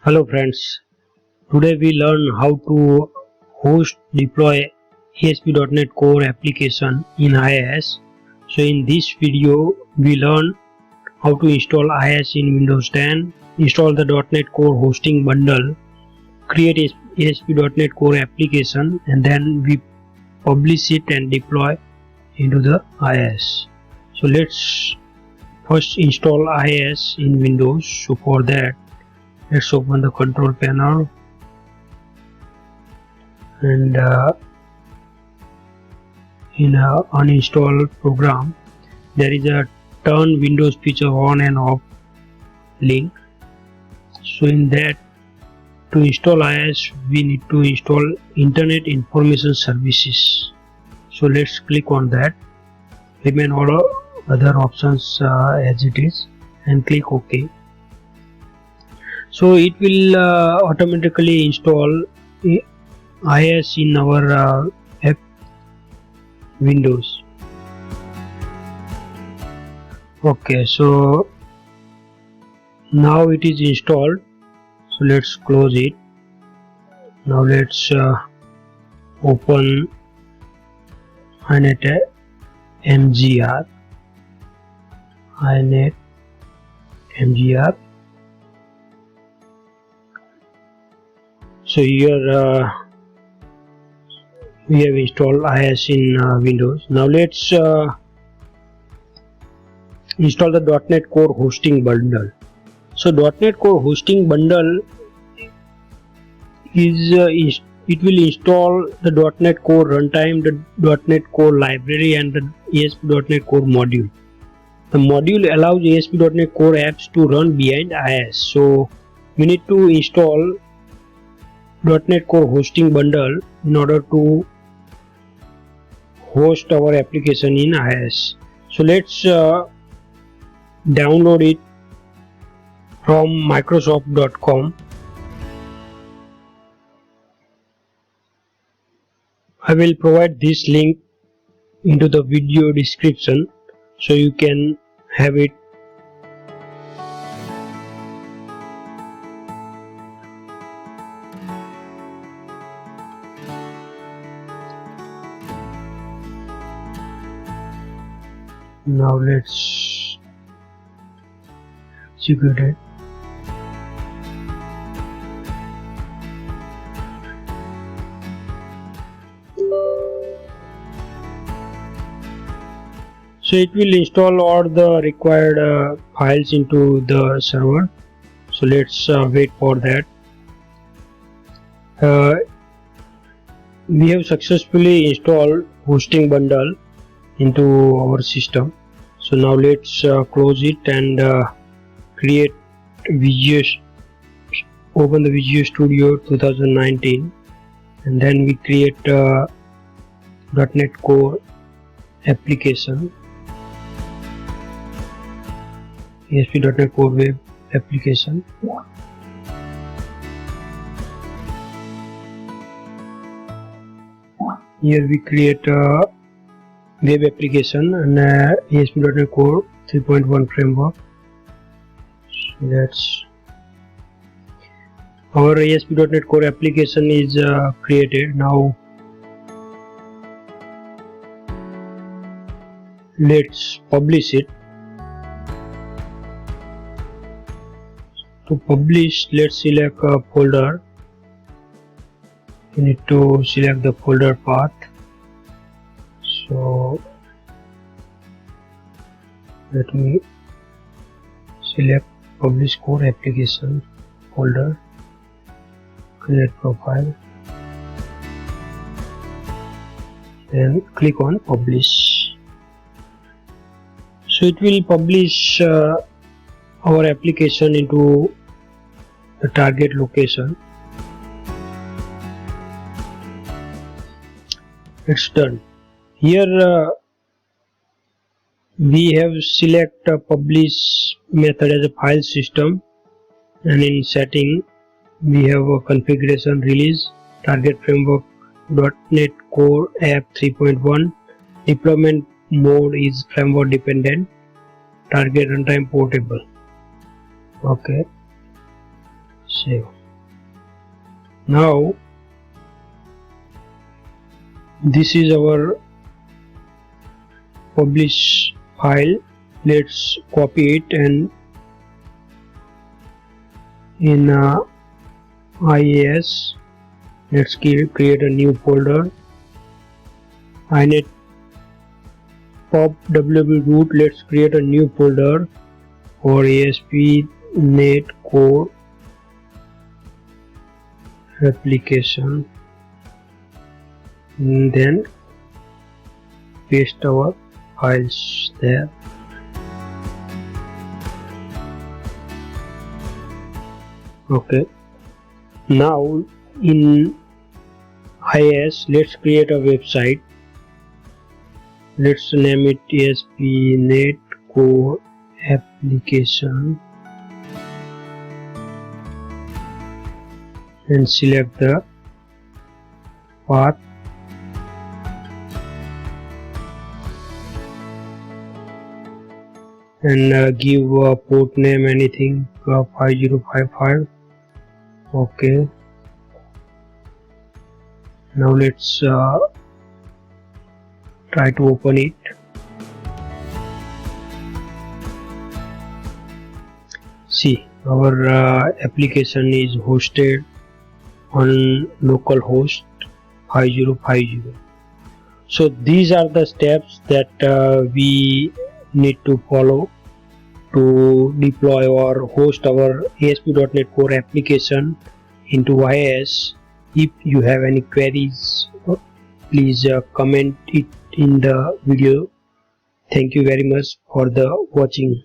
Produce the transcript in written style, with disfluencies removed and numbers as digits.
Hello friends, today we learn how to host deploy ASP.NET Core application in IIS. So in this video we learn how to install IIS in Windows 10, install the .NET Core hosting bundle, create ASP.NET Core application, and then we publish it and deploy into the IIS. So let's first install IIS in Windows. So for that, let's open the control panel and in a uninstall program there is a turn Windows feature on and off link. So in that, to install IIS we need to install Internet Information Services. So let's click on that, remain all other options as it is and click OK. So it will automatically install IIS in our Windows. Okay, so now it is installed. So let's close it. Now let's open inet mgr. So here we have installed IIS in Windows. Now let's install the .NET Core hosting bundle. So .NET Core hosting bundle is it will install the .NET Core runtime, the .NET Core library, and the ASP.NET Core module. The module allows ASP.NET Core apps to run behind IIS. So we need to install .NET Core hosting bundle in order to host our application in IIS. So let's download it from Microsoft.com. I will provide this link into the video description so you can have it. Now let's execute it. So it will install all the required files into the server. So let's wait for that. We have successfully installed hosting bundle into our system. So now let's close it and create open the Visual Studio 2019, and then we create .NET Core application, ASP.NET Core web application. Here we create a web application and ASP.NET Core 3.1 framework. So that's our ASP.NET Core application is created. Now let's publish it. To publish, let's select a folder. You need to select the folder path. So let me select publish core application folder, create profile, then click on publish. So it will publish our application into the target location. It's done. Here we have select publish method as a file system, and in setting we have a configuration release, target framework .NET Core App 3.1, deployment mode is framework dependent, target runtime portable. Okay, Save. Now this is our publish file. Let's copy it and in IIS let's create a new folder. inet pub www root, let's create a new folder for ASP.NET Core application, and then paste our files there. Okay, now in IIS let's create a website. Let's name it ASP.NET Core application and select the path. And give a port name, anything, 5055. Okay, now let's try to open it. See, our application is hosted on localhost 5050. So these are the steps that we need to follow to deploy or host our ASP.NET Core application into IIS. If you have any queries, please comment it in the video. Thank you very much for the watching.